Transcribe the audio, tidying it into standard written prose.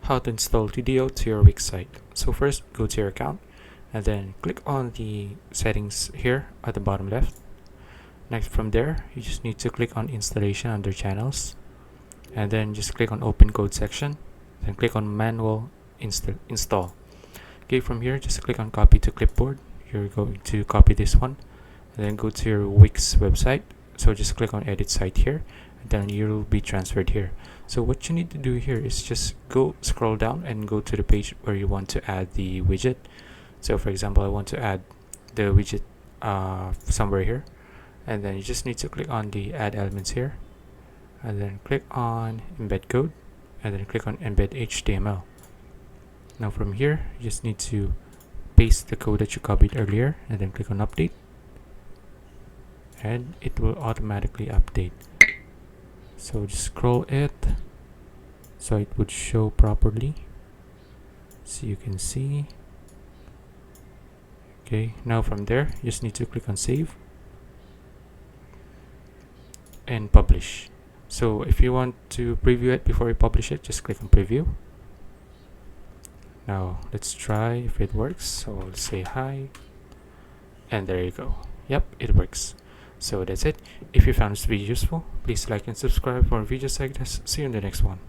how to install Tidio to your WIX site. So first, go to your account and then click on the settings here at the bottom left. Next, from there, you just need to click on installation under channels and then just click on open code section, then click on manual install. Okay, from here, just click on copy to clipboard. You're going to copy this one and then go to your WIX website. So just click on edit site here, and then you'll be transferred here. So what you need to do here is just scroll down and go to the page where you want to add the widget. So for example, I want to add the widget somewhere here, and then you just need to click on the add elements here, and then click on embed code, and then click on embed HTML. Now from here, you just need to paste the code that you copied earlier, and then click on update, and it will automatically update. So just scroll it so it would show properly, so you can see. Okay, now from there, you just need to click on save and publish. So if you want to preview it before you publish it, just click on preview. Now let's try if it works. So let's say hi, and there you go. Yep, it works. So that's it. If you found this video useful, please like and subscribe for more videos like this. See you in the next one.